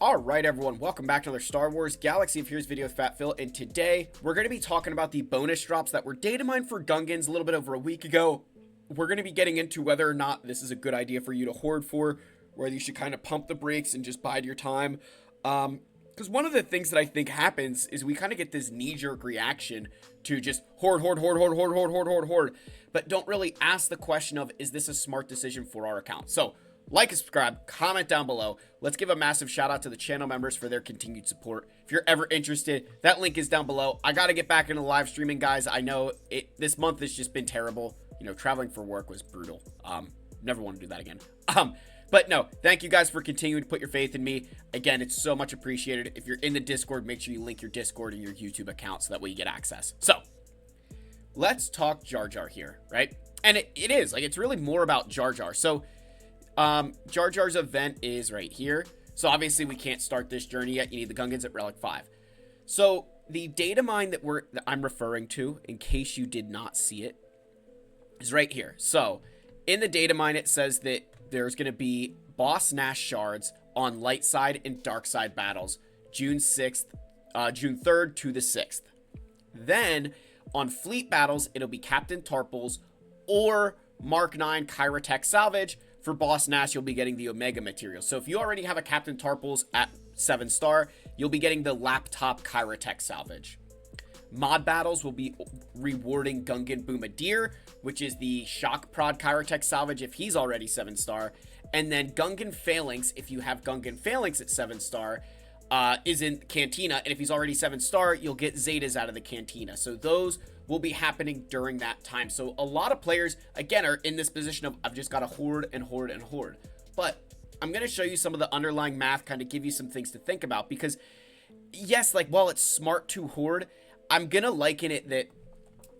Alright everyone, welcome back to another Star Wars Galaxy of Heroes video with Fat Phil, and today we're going to be talking about the bonus drops that were data mined for Gungans a little bit over a week ago. We're going to be getting into whether or not this is a good idea for you to hoard for, whether you should kind of pump the brakes and just bide your time. Because one of the things that I think happens is we kind of get this knee-jerk reaction to just hoard, but don't really ask the question of, is this a smart decision for our account? So, like and subscribe, comment down below. Let's give a massive shout out to the channel members for their continued support. If you're ever interested, that link is down below. I got to get back into live streaming, guys. I know this month has just been terrible. You know, traveling for work was brutal. Never want to do that again. But no, thank you guys for continuing to put your faith in me. Again, it's so much appreciated. If you're in the Discord, make sure you link your Discord and your YouTube account so that way you get access. So, let's talk Jar Jar here, right? And it is, like, it's really more about Jar Jar. So, Jar Jar's event is right here. So obviously we can't start this journey yet. You need the Gungans at Relic 5. So the data mine that I'm referring to, in case you did not see it, is right here. So in the data mine, it says that there's going to be Boss Nash shards on light side and dark side battles, June 3rd to the 6th. Then on fleet battles, it'll be Captain Tarpals or Mark 9 Kyratech salvage. For Boss Nash, you'll be getting the Omega material. So if you already have a Captain Tarpals at 7-star, you'll be getting the Laptop Kyratech salvage. Mod battles will be rewarding Gungan Boomadir, which is the Shock Prod Kyratech salvage if he's already 7-star. And then Gungan Phalanx, if you have Gungan Phalanx at 7-star, is in Cantina. And if he's already 7-star, you'll get Zetas out of the Cantina. So those will be happening during that time. So a lot of players, again, are in this position of, I've just got to hoard and hoard and hoard. But I'm going to show you some of the underlying math, kind of give you some things to think about. Because, yes, like, while it's smart to hoard, I'm going to liken it that,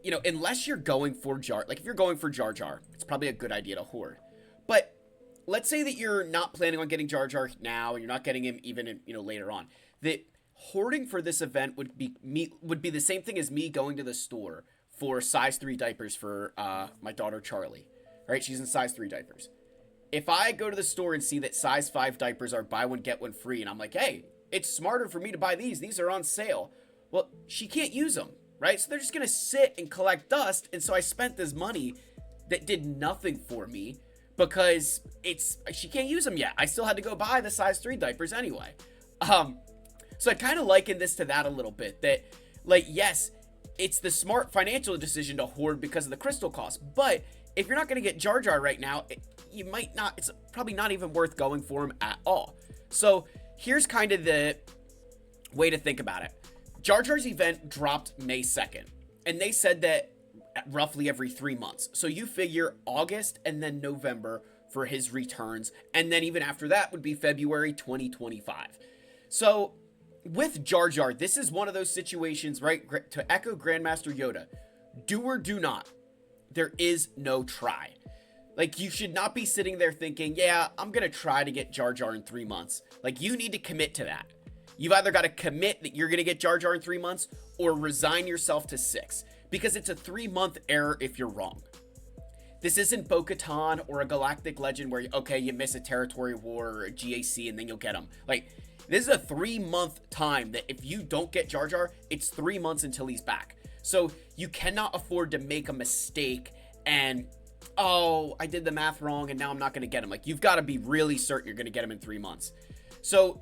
you know, unless you're going for Jar, like if you're going for Jar Jar, it's probably a good idea to hoard. But let's say that you're not planning on getting Jar Jar now, and you're not getting him even, in, you know, later on. That hoarding for this event would be the same thing as me going to the store for size 3 diapers for my daughter Charlie. Right? She's in size 3 diapers. If I go to the store and see that size 5 diapers are buy one get one free, and I'm like, hey, it's smarter for me to buy these are on sale. Well, she can't use them, right? So they're just gonna sit and collect dust, and so I spent this money that did nothing for me because she can't use them yet. I still had to go buy the size 3 diapers anyway. So I kind of liken this to that a little bit, that, like, yes, it's the smart financial decision to hoard because of the crystal cost, but if you're not going to get Jar Jar right now, it's probably not even worth going for him at all. So here's kind of the way to think about it. Jar Jar's event dropped May 2nd, and they said that roughly every 3 months. So you figure August and then November for his returns, and then even after that would be February 2025. So with Jar Jar, this is one of those situations, right? To echo Grandmaster Yoda, do or do not. There is no try. Like, you should not be sitting there thinking, yeah, I'm going to try to get Jar Jar in 3 months. Like, you need to commit to that. You've either got to commit that you're going to get Jar Jar in 3 months or resign yourself to 6. Because it's a 3-month error if you're wrong. This isn't Bo-Katan or a Galactic Legend where, okay, you miss a Territory War or a GAC and then you'll get them. Like, this is a 3-month time that if you don't get Jar Jar, it's 3 months until he's back. So you cannot afford to make a mistake and, oh, I did the math wrong and now I'm not going to get him. Like, you've got to be really certain you're going to get him in 3 months. So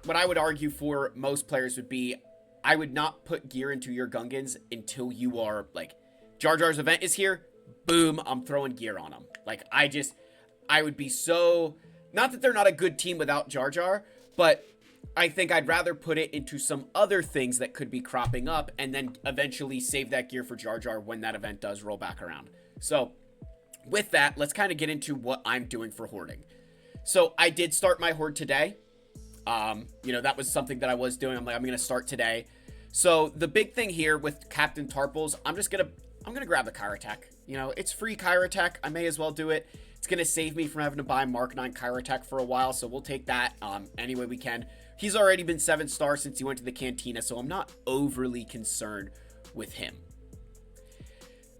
what I would argue for most players would be, I would not put gear into your Gungans until you are, like, Jar Jar's event is here, boom, I'm throwing gear on them. Like, I would be so, not that they're not a good team without Jar Jar, but I think I'd rather put it into some other things that could be cropping up and then eventually save that gear for Jar Jar when that event does roll back around. So with that, let's kind of get into what I'm doing for hoarding. So I did start my hoard today. You know, that was something that I was doing. I'm like, I'm going to start today. So the big thing here with Captain Tarpals, I'm going to grab the Kyratech. You know, it's free Kyratech. I may as well do it. It's going to save me from having to buy Mark 9 Kyratech for a while, so we'll take that any way we can. He's already been 7-star since he went to the Cantina, so I'm not overly concerned with him.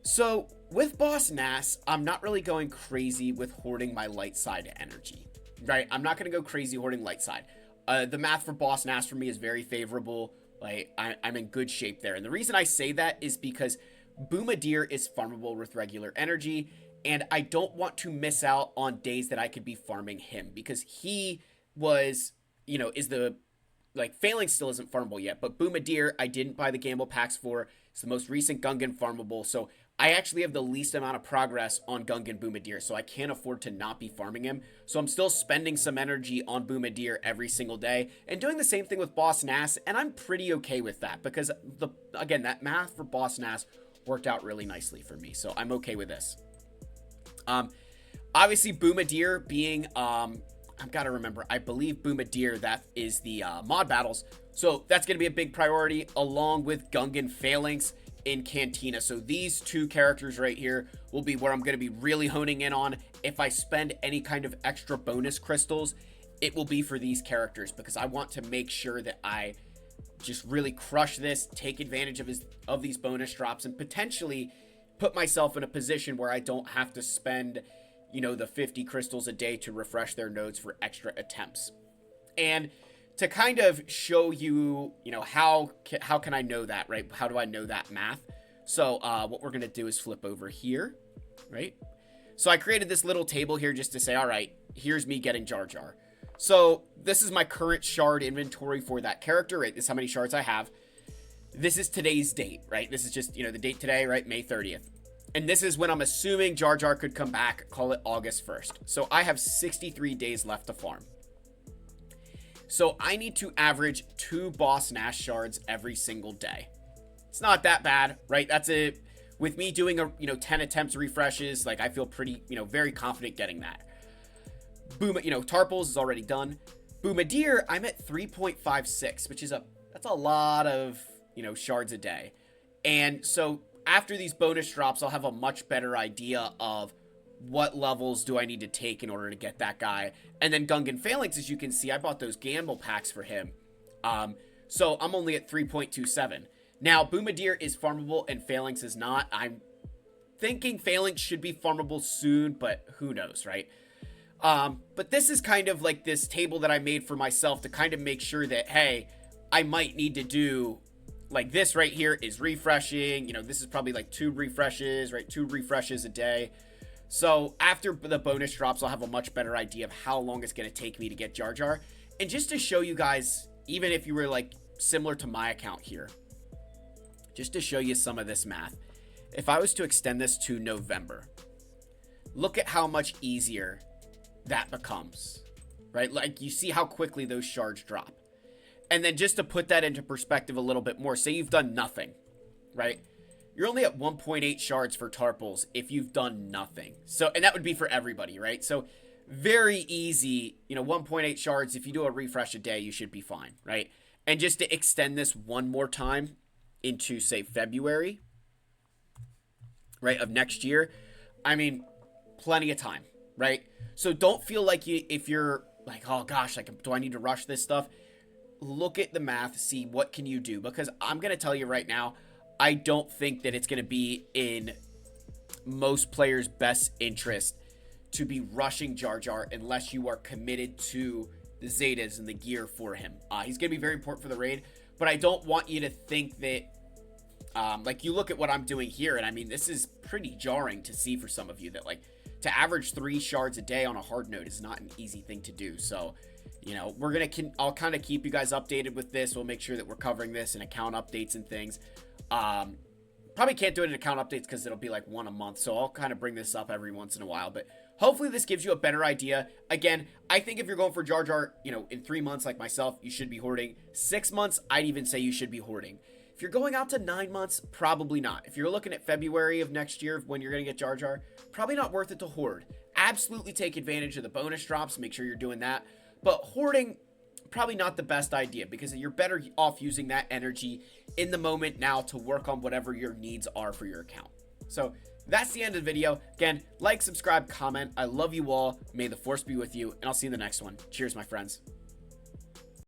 So with Boss Nass, I'm not really going crazy with hoarding my light side energy, right? I'm not going to go crazy hoarding light side. The math for Boss Nass for me is very favorable. Like, I'm in good shape there. And the reason I say that is because Boomadeer is farmable with regular energy, and I don't want to miss out on days that I could be farming him, because he was, is the, like, Phalanx still isn't farmable yet, but Boomadeer I didn't buy the gamble packs for. It's the most recent Gungan farmable, so I actually have the least amount of progress on Gungan Boomadeer, so I can't afford to not be farming him. So I'm still spending some energy on Boomadeer every single day, and doing the same thing with Boss Nass, and I'm pretty okay with that, because, again, that math for Boss Nass worked out really nicely for me, so I'm okay with this. Obviously, Boomadeer being, I've got to remember, I believe Boomadeer, that is the mod battles, so that's going to be a big priority, along with Gungan Phalanx in Cantina. So these two characters right here will be where I'm going to be really honing in on. If I spend any kind of extra bonus crystals, it will be for these characters, because I want to make sure that I just really crush this, take advantage of these bonus drops, and potentially put myself in a position where I don't have to spend, the 50 crystals a day to refresh their nodes for extra attempts. And to kind of show you, how can I know that, right? How do I know that math? So what we're going to do is flip over here, right? So I created this little table here just to say, all right, here's me getting Jar Jar. So this is my current shard inventory for that character, right? This is how many shards I have. This is today's date, right? This is just, the date today, right? May 30th. And this is when I'm assuming Jar Jar could come back, call it August 1st. So I have 63 days left to farm. So I need to average 2 Boss Nass shards every single day. It's not that bad, right? That's it. With me doing 10 attempts refreshes, like, I feel pretty, very confident getting that. Boom, Tarples is already done. Boomadeer, I'm at 3.56, which is that's a lot of, shards a day. And so after these bonus drops, I'll have a much better idea of what levels do I need to take in order to get that guy. And then Gungan Phalanx, as you can see, I bought those gamble packs for him. So I'm only at 3.27. Now, Boomadeer is farmable and Phalanx is not. I'm thinking Phalanx should be farmable soon, but who knows, right? But this is kind of like this table that I made for myself to kind of make sure that, hey, I might need to do, like, this right here is refreshing. This is probably like 2 refreshes, right? 2 refreshes a day. So after the bonus drops, I'll have a much better idea of how long it's going to take me to get Jar Jar. And just to show you guys, even if you were like similar to my account here, just to show you some of this math, if I was to extend this to November, look at how much easier that becomes, right? Like, you see how quickly those shards drop. And then just to put that into perspective a little bit more, say you've done nothing, right? You're only at 1.8 shards for Tarples if you've done nothing. So, and that would be for everybody, right? So very easy, 1.8 shards. If you do a refresh a day, you should be fine, right? And just to extend this one more time into, say, February, right, of next year, I mean, plenty of time, right? So don't feel like if you're like, oh gosh, like, do I need to rush this stuff? Look at the math, see what can you do, because I'm going to tell you right now, I don't think that it's going to be in most players' best interest to be rushing Jar Jar unless you are committed to the Zetas and the gear for him. He's going to be very important for the raid, but I don't want you to think that, like, you look at what I'm doing here, and I mean, this is pretty jarring to see for some of you that, like, to average 3 shards a day on a hard node is not an easy thing to do. So, I'll kind of keep you guys updated with this. We'll make sure that we're covering this in account updates and things. Probably can't do it in account updates because it'll be like 1 a month, so I'll kind of bring this up every once in a while, but hopefully this gives you a better idea. Again, I think if you're going for Jar Jar, in 3 months like myself, you should be hoarding. 6 months, I'd even say you should be hoarding. If you're going out to 9 months, probably not. If you're looking at February of next year when you're going to get Jar Jar, probably not worth it to hoard. Absolutely take advantage of the bonus drops, make sure you're doing that, but hoarding, probably not the best idea, because you're better off using that energy in the moment now to work on whatever your needs are for your account. So that's the end of the video. Again, like, subscribe, comment. I love you all. May the force be with you, and I'll see you in the next one. Cheers, my friends.